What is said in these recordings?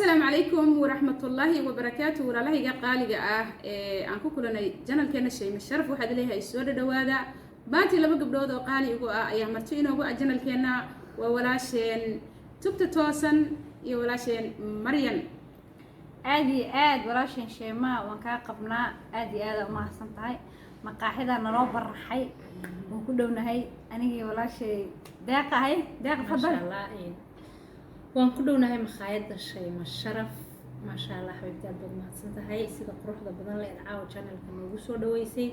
السلام عليكم ورحمة الله وبركاته ورالهيga qaaliga ah aan ku kulanay channelkeena Shayma Sharaf waxaad leeyahay soo dhawaada baanti laba gabdhood oo qaali ugu ah ayaa marti inoogu ah channelkeena waa walaasheen tubta toosan iyo walaasheen Maryan aad walaasheen Shayma waan ka qabnaa aad u mahadsan tahay maqaaxida naloo baraxay oo ku dhownahay anigii walaashay deeqahay deeq fadal waan ku dhownahay maqaayada Shayma Sharaf ma sha Allah xabiibti aad mahadsan tahay sida quruxda badan leh caawa channelka noogu soo dhaweysay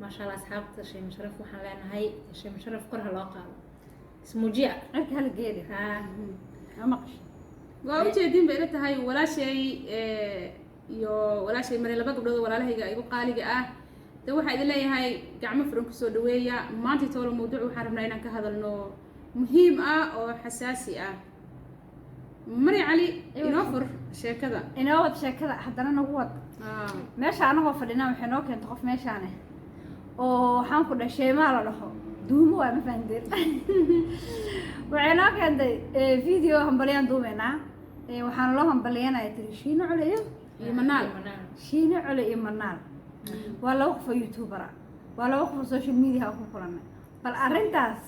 ma sha Allah asxaabta Shayma Sharaf waxaan leenahay Shayma Sharaf kor ha loo qaado ismuujiya marka hal geeri maqash waa u jeedin bay tahay walaashay iyo walaashay Maryan laba gabdhood walaalahayga igu qaaliga ah waxaa idin leeyahay gacmo furan ku soo dhaweeya maanta toolo mawduuc waxaan rabnaa inaan ka hadalno muhiim ah oo xasaasi ah Maryan Ali inoo fur sheekada haddana nagu wad meesha anagoo fadhinaa waxay noo keentay qof meeshaan oo waxaan ku dhashay Shayma la dhaho duumo waa ma fahanteen waxay noo keentay video hambaliyaan duumeynaa waxaan loo hambaliyanayaa tiri Shiino Cule iyo Manaal Shiino Cule iyo Manaal waa laba qof YouTuber waa laba qof social media ku kulanay bal arintaas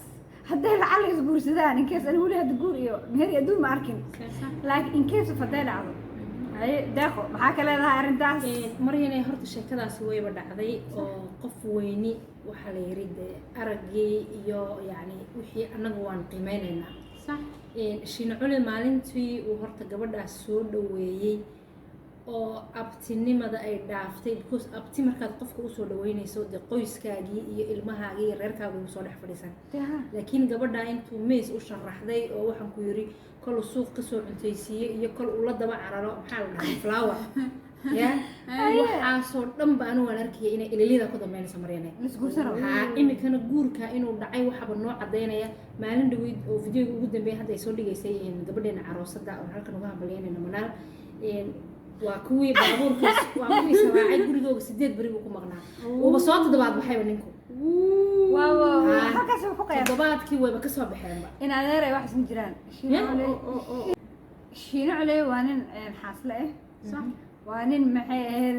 hadday lacag isguursadaan in case anigu leeyahay guur iyo meher iyo duuma arkin laakiin in case faday dhacdo ay deeqo maxaa ka leedahay arintaas Maryan ay horta sheekadaasi wayba dhacday oo qof weyni waxa la yiri aragay iyo yaani wixii anagu waan qiimeynaynaa sax Shiino Cule maalintii uu horta gabadhaas soo dhaweeyay oo abtinimada ay dhaaftay because abti markaad qofka u soo dhaweynayso qoyskaagii iyo ilmahaagii iyo reerkaaga u soo dhex fadhiisan laakiin gabadha intuu mees u sharaxday oo waxaan ku yiri kol suuq ka soo cuntaysiiyay iyo kol ula daba cararo maxaa la dhahay flower ya waxa soo dhan baan waan arkay inay ilaalida ku dambeynayso Maryan imikana guurka inuu dhacay waxaba noo cadeynaya maalin dhaweyd oo video ugu dambeeyay hadda ay soo dhigaysay gabadheena aroosada oo halkan uga hambalyeynayna Manaal waa kuwii baabuurkaas waa kuwii sawaacay gurigooda 8 bari uu ku maqnaa oo soo toddobaad baxayba ninku waaw halkaas uu ku qeyb toddobaadkii wayba ka soo baxeenba in adeer ay wax sin jiraan Shiino Cule waa nin xaasle sax waa nin maxay ahayd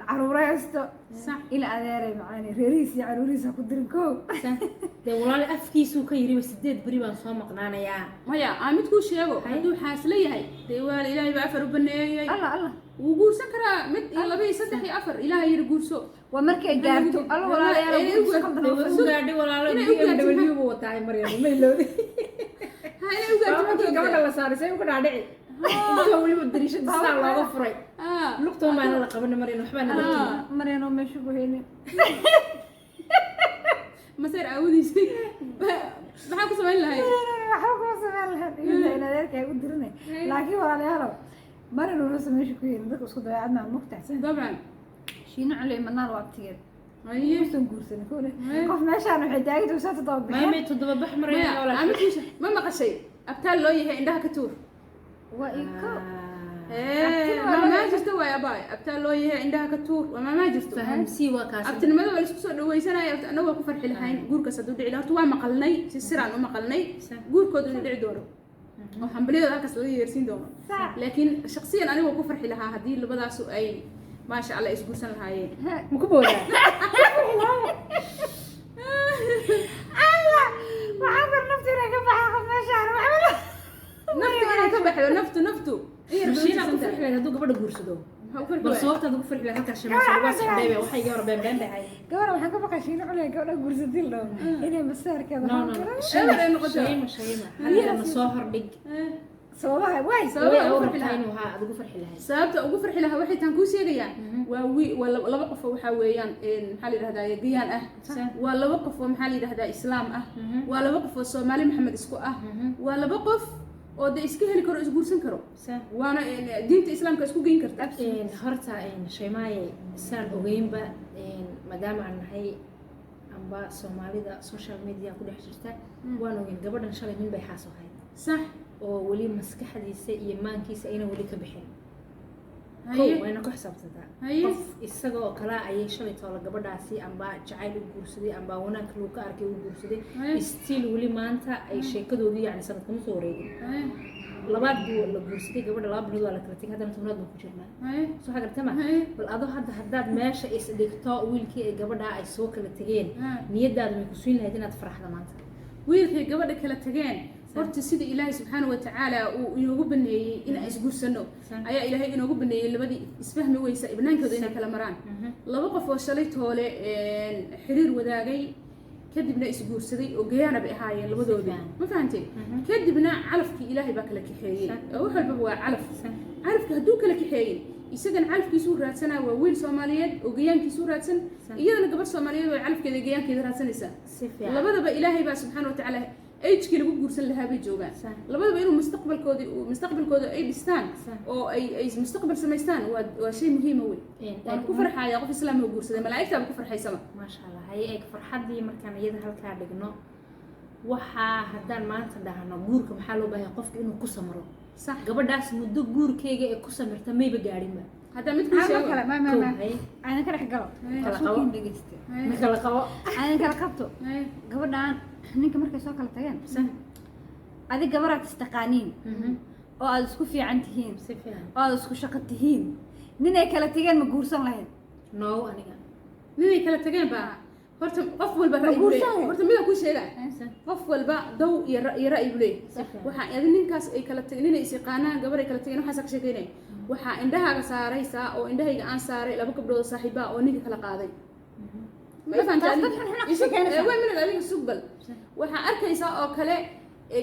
caruuraysto sax in adeer ay macaan reeriisi caruuriisa ku dirin koow de walaal afkiisu ka yiri 8 bari baan soo maqnaanayaa maya aamid ku sheego haduu xaasle yahay de waa Ilaahay ba afar u baneeyay Allah wuu guursan karaa mid iyo 2 iyo 3 iyo 4 Ilaahay yiri guurso waa markay gaarto Allah walaalayaal u gaadhay walaalo BMW buu wataa Maryan ma ilowday inay u gaarto gabadha la saaray ugu dhaadhici inta wali madriishad saa looga furay lugtoo maana la qaban Maryan waxba na dadkii Maryan oo meesha ku heelin masar aawdiisi maxaa ku sameyn lahayd in adeerkay u dirinay laakiin walaalayaal Maryan oo meesha ku heelin dadku isku dayaacadna muqtaxsan dabcan Shiino Cule Manaal waa tigid ayay soo guursan koole qof meeshaan waxay taagay uu saata doob ma toddoba bax Maryan walaal ma maqashay abtaal loo yahay indhaha ka tuur waa iko ما جرت ويا باي أبتال لو يه عندها كتور وما ما جرت فهم سي وكاس أبتال ما ولا شو سوى ويسنا أنا هو كفر حلهين جور كسدود علا توا مقلني سيران ومقلني جور كود ندعي دوره وحنبلي ذاك سوي يرسين دوره لكن شخصيا أنا هو كفر حلها هذه اللي بدأ سؤال ما شاء الله إيش سنة هاي مكبوله الله وعبر نفسي أنا كبح ما شاء نفتو Shiina ku farxay haduu gabadha guursado bal sababta ugu farxay halkaas Shayma waa saxdeeyay waxay gabar been dhahay gabar waxaan ka baqay Shiino Cule gabadha guursadii loo inay masaarkeeda Shayma hadda soo hordhig sababaha way ugu farxi lahayd sababta ugu farxi lahayd waxay tan ku sheegayaan waa laba qof waxa weeyaan maxaa la yiraahdaa giyaan ah waa laba qof maxaa la yiraahdaa islaam ah waa laba qof Soomaali Maxamed isku ah waa laba qof oo de iska heli karo isguursan karo waana diinta islaamka isku geyn karta horta Shaymaay saan ogeynba maadaama aan nahay amba Soomaalida social media ku dhex jirta waan ogeyn gabadhan shalay nin bay xaas ahayd sax oo wali maskaxdiisa iyo maankiisa ayna wali ka bixin wayna ku xisaabtantaa qof isaga oo kala ayay shalay toolo gabadhaasi amba jacayl u guursaday amba wanaag loo ka arkay u guursaday still wali maanta ay sheekadoodii yani sanadkan soo wareegay labaad buu la guursaday gabadha 2 bilood waa la kala tegay haddana tobnaad baan ku jirnaa soo xagartama bal adoo haddaad meesha is dhigto wiilkii ay gabadha ay soo kala tegeen niyadaada may ku siin lahayd inaad faraxdo maanta wiilkii gabadha kala tageen horta sida ilaahay subxaanahu wa tacaala uu inoogu baneeyey in aan isguursano ayaa ilaahay inoogu baneeyey labadii isfahmi weysa ibnaankooda inay kala maraan laba qof oo shalay toole xiriir wadaagay kadibna isguursaday oo gayaana bay ahaayeen labadooda ma fahantay kadibna calafkii ilaahay baa kala kaxeeyey wax walba waa calafka hadduu kala kaxeeyey isagan calafkiisu raadsanaa waa wiil Soomaaliyeed oo gayaankiisu raadsan iyadana gabar Soomaaliyeed oo calafkeeda gayaankeeda raadsanaysa labadaba ilaahay baa subxaanahu wa tacaala أيجي لو جورسن لها بيجوجان لبعض بينهم مستقبل كودي أي بستان أو أي مستقبل سميستان وشيء مهم هو كفر حياة قف الإسلام هو جورسن ملاك تام كفر حي سما ما شاء الله هاي كفر حد مركان يده هالكارد جنو وحا هدان ما تدها نجورك محله بها قف إنه قسمره صح قبل داس مدو جور كيجي قسمر تمي بجاري ما هذا مثل شيء ما أنا كره قلب كلا قوا أنا كره قبته قبل دان ninka markay soo kala tageen adiga gabaraad istaqaaniin oo aad isku fiican tihiin oo aad isku shaqo tihiin ninay kala tageen ma guursan lahayd no aniga ninay kala tageen ba horta qof walba ra'yi horta mid ku sheegay qof walba daw iyo ra'yi buu leeyahay waxa adin ninkaas ay kala tageen ninay isqaanaan gabar ay kala tageen waxa ka sheekeynay waxa indhahaaga saaraysa oo indhahayga aan saaray laba gabdhood saaxiiba oo ninka kala qaaday ما فهمت وين من هذه السبل waxaa arkaysaa oo kale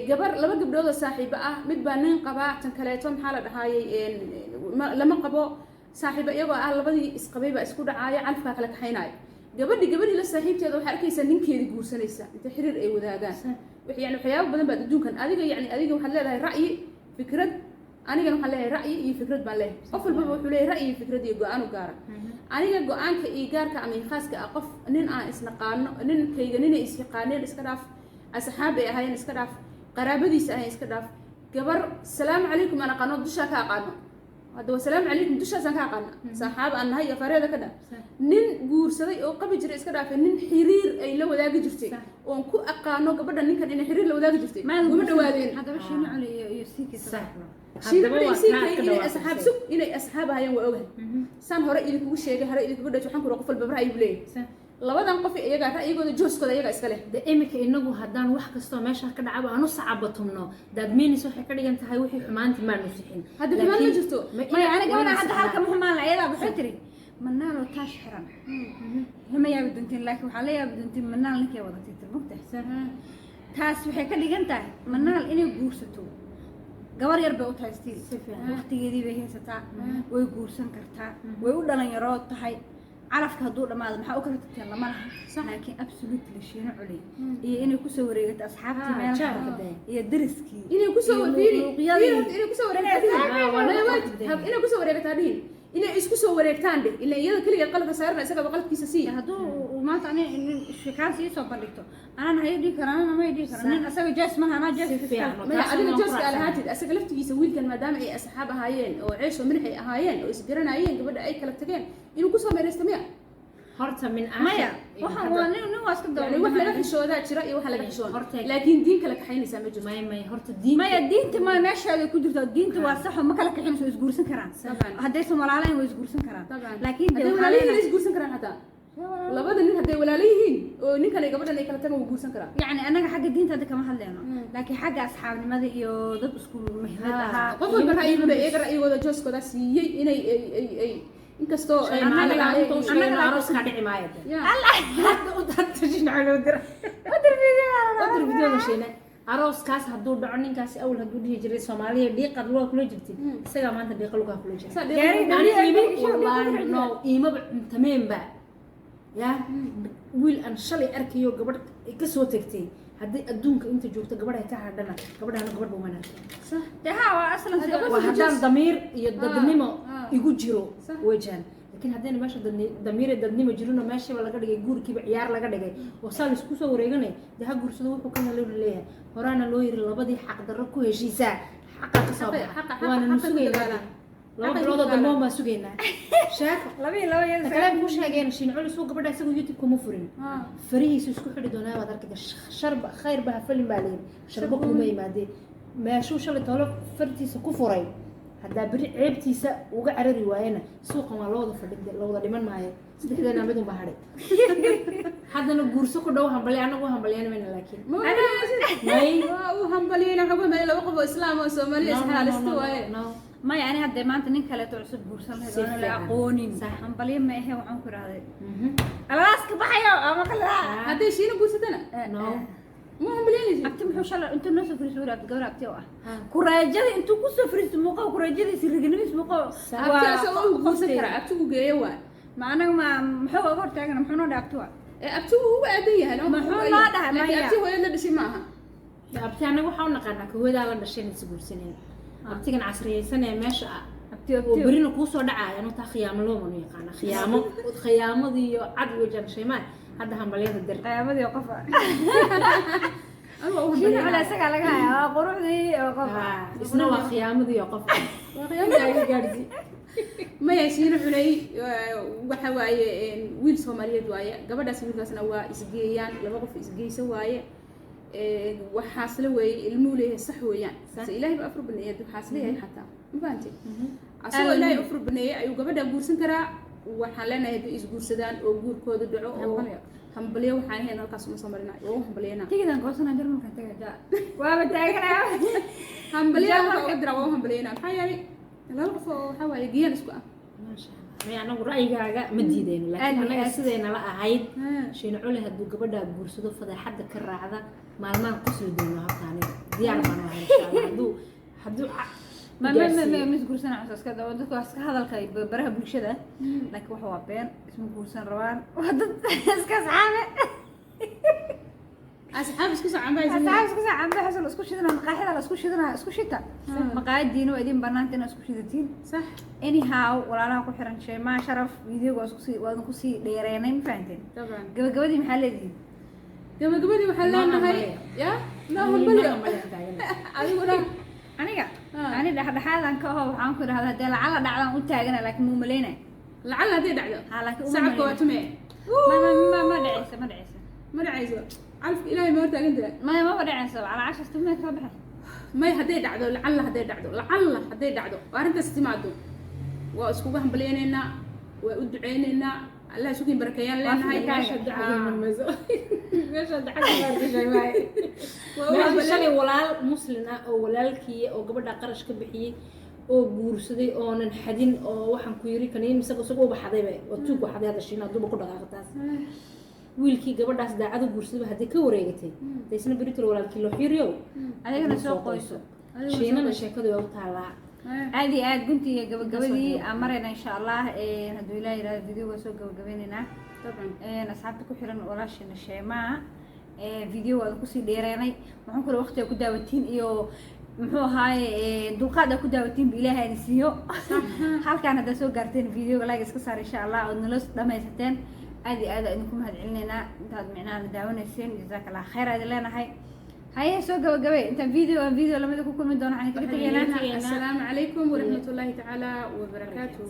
gabar laba gabdhood oo saaxiibo ah mid baa nin qaba tan kaleeto maxaa la dhahaayay lama qabo saaxiibo iyagoo ah labadii isqabayba isku dhacaaya calafka kala kaxaynaayo gabadhii la saaxiibteeda waxaa arkaysaa ninkeedii guursanaysa inta xiriir ay wadaagaan yani waxyaabo badan baa adduunkan adiga waxaad leedahay ra'yi fikrad anigana waxaan leeyahay ra'yi iyo fikrad baan leeyahay qof walba wuxuu leeyahay ra'yi iyo fikrad iyo go'aan u gaara aniga go'aanka iyo gaarka ama khaaska ah qof nin aan isnaqaano ninkayga ninay isqaaneen iska dhaaf asxaab ay ahaayeen iska dhaaf qaraabadiisa ahaayeen iska dhaaf gabar salaamu calaykum ana qano dusha ka aqaano hadda salaamu calaykum dusha san ka aqaano saxaab aan nahay fareeda ka dhan nin guursaday oo qabi jiray iska dhaafay nin xiriir ay la wadaagi jirtay oo ku aqaano gabadha ninkan in xiriir la wadaagi jirtay uma dhawaadeen hadaba shiino cali iyo sikiisa inay asxaab ahaayeen waa ogahay san hore idinkugu sheegay hore idinkugu dhajo waxaan ku qof walba ra'yi buu leeyahay labadan qof iyaga ra'yigooda jooskooda iyaga iska leh imika inagu haddaan wax kastoo meesha ka dhacaba aanu sacabatumno daadmeenis waxay ka dhigan tahay wixii xumaantii maanu sixin hadda xumaan ma jirto maya aniga gabadha hadda halka ma xumaan la ayadaa waxay tiri manaalo taash xiran ma yaabi doontiin laakiin waxaa la yaabi doontiin manaal ninkay wadatay tirmugta taas waxay ka dhigan tahay manaal inay guursato gabar yar bay u tahay stiil waqtigeedii bay haysataa way guursan kartaa way u dhalinyaroo tahay calafka hadduu dhamaado maxaa u kala tagteen lama laha laakiin absolutely shiino culey iyo inay kusoo wareegato asxaabtii meelaha iyo dariskii inay kusoo wareegataa dhihin inay isku soo wareegtaan dheh ilaa iyada kaliya qalabka saarna isaga qalabkiisa sii hadduu maanta ani shikaan sii soo bandhigto anaan hayo dhigi karaa anana may dhigi karaa nin asaga jees maha anaa jees maya adiga jeeska alahaatid asaga laftigiisa wiilkan maadaama ay asxaab ahaayeen oo ceesh oo madax ay ahaayeen oo isgaranaayeen gabadha ay kala tageen inuu kusoo meeraysto miya horta min maya waxaan waa nin waa iska dawlad wax laga xishoodaa jira iyo wax laga xishoon laakiin diin kala kaxaynaysa ma jirto may horta diin maya diinta ma meesheeda ku jirto diinta waa sax oo ma kala kaxaynayso isguursan karaan haddaysan walaalayn way isguursan karaan laakiin de walaalayn isguursan karaan hataa labada nin hadday walaalo yihiin oo ninkan ay gabadhan ay kala tagaan wuu guursan karaa yani anaga xagga diinta hadda kama hadlayno laakiin xagga asxaabnimada iyo dad isku mehlad ahaa qof walba ra'yigooda iyaga ra'yigooda jooskooda siiyey inay ay inkastoo arooska dhici maayo arooskaas hadduu dhaco ninkaasi awal hadduu dhihi jiray soomaaliya dhiiqad lugaa kula jirtay isagaa maanta dhiiqa lugaa kula jira iimaba cuntameenba ya wiil aan shalay arkayo gabadh kasoo tagtay haddii adduunka inta joogto gabadh ay ka hadhana gabadhana gabadh buu mana haddaan damiir iyo dadnimo igu jiro wejan laakiin haddayna meesha damiir iyo dadnimo jirino meeshiiba laga dhigay guurkiiba ciyaar laga dhigay oo saa la isku soo wareeganay dee ha guursado wuxuu kana loo leeyahay horaana loo yiri labadii xaq darro ku heshiisaa xaqa ka soo baxa waana nu sugaynaa laba biloodoo damboon baan sugaynaa sheeko kalaam ku sheegeen shiin culis uu gabadha isagu youtube kuma furin farihiisu isku xidhi doonaa waad arkayda sharba khayr baa falin baa leeyahay sharba kuma yimaadeen meeshuu shalay toolo fartiisa ku furay haddaa beri ceebtiisa uga carari waayana suuqan waa la wada dhiman maayo saddexdeena mid unbaa hadhay haddana guurso ku dhow hambali anagu hambaliyana mayna laakiin may waa uu hambaliyayna waxaa meel laba qof oo islaam oo Soomaaliya isxaalista waaye maya ani hadda maanta nin kaleeto cusub guursan lahayd oo la aqoonin hambaliyo ma ahe waxaan ku raahday alaaska baxayo ama kala hadday shiina guursatana ma hambaliyayna abti muxuu shalay intuu noo soo fariiso walaad gabadha abti oo kuraajada intuu ku soo fariiso muuqaal kuraajadiisa rignimis muuqaal abtigaas oo guursan kara abtigu geeyo waa ma anaga ma muxuu uga hortaagana muxuu noo dhaabto abtigu ugu aadan yahay muxuu noo dhahay maya abti hooyo la dhashay maaha abti anaga waxaa u naqaanaa kahoodaa la dhasheen is guursaneen abtigan casriyaysanee meesha oo berina kuu soo dhacaya anu taa khiyaamo loomanu yaqaana khiyaamadii iyo cad iyo janshaymaan hadda hambalyada dir qiyaamadii qof shiina cala isaga laga hayaa quruxdii oo qof isna waa khiyaamadii oo qof waa khiyaamadii gaarsi maya shiina xulay waxa waaye wiil Soomaaliyeed waaye gabadhaas wiilkaasna waa isgeeyaan laba qof isgeeysa waaye waxaas la weeyay ilmuhu leeyahay sax weeyaan ilaahay baa afur baneeyay waxaas leeyahay xataa ma fahanti asoo ilaahay afur baneeyay ayuu gabadha guursan karaa waxaan leenahay inay is guursadaan oo guurkooda dhaco oo hambaliyo waxaan ahayn halkaas uma soo marinay oo hambaliyana tigidan goosana jarmalka tagaja waaba taaganaa hambaliyo waxa dira oo hambaliyana maxaa yeelay laba qof oo waxa waaye giyaan isku ah may anagu ra'yigaaga ma diidayno laakiin anaga sidayna la ahayd shiina cule hadduu gabadha guursado fadeexadda ka raacda maalmaan ku soo dayno halkaani diyaar baan ahay insha Allah hadduu ما مسكورسنا عساس كذا ودك واسك هذا الكاي برها بلشدة لكن وحوا بين اسمه كورسن روان وهذا اسكاس عامة أصحاب اسكاس عامة أصحاب اسكاس عامة حصل اسكو شدنا مقاعد على اسكو شدنا اسكو شتا مقاعد دينو ادين بنانتنا اسكو شدتين صح anyhow ولا لا كحرن شيء ما شرف فيديو واسكسي واسكسي ديرينين فهمتين طبعا قبل محلدين قبل محلنا هاي يا لا هم بلي أيوة aniga ani dhaxdhaxaadan ka hoo waxaan ku raahdaa hadee lacala dhacdan u taagana laakiin muu maleynay lacala hadii dhacdo laakiin sacabka waa tumee ma dhacayso calf ilaahay ma hortaagan tahay ma dhacayso ala 10 tumee ka baxay may hadii dhacdo lacala hadii dhacdo arrintaas timaado waa isku hambalyeynayna waa u duceynaynaa Allah suuqin barakeeyaan leenahay meesha shalay walaal muslim ah oo walaalkii oo gabadha qarash ka bixiyay oo guursaday oonan xadin oo waxaan ku yiri kaniin isagoo baxadayba oo tuug waxaday hada shiina duba ku dhaqaaqtaas wiilkii gabadhaas daacadu guursaday hadii ka wareegatay deysna baritul walaalkii loo xiriyo adigana soo qoyso shiinana sheekadu waa u taalaa عادي قلت يا قبل أمرنا إن شاء الله هدو إلى الفيديو وسوق قبلنا طبعا أصحابك كحرن ولا شيء الشيء ما فيديو وكسي ديراني معهم كل وقت يكون داوتين إيو محو هاي دقادة كده داوتين بإله هاي نسيو حال كان هذا سوق قرتين فيديو لا يسكسر إن شاء الله ونلص لما يستن عادي إنكم هادعلنا هاد معنا نداونا السين جزاك الله خير هذا لنا هاي سوق قبل انت فيديو لما تكون من دون عنك السلام عليكم ورحمة الله تعالى وبركاته.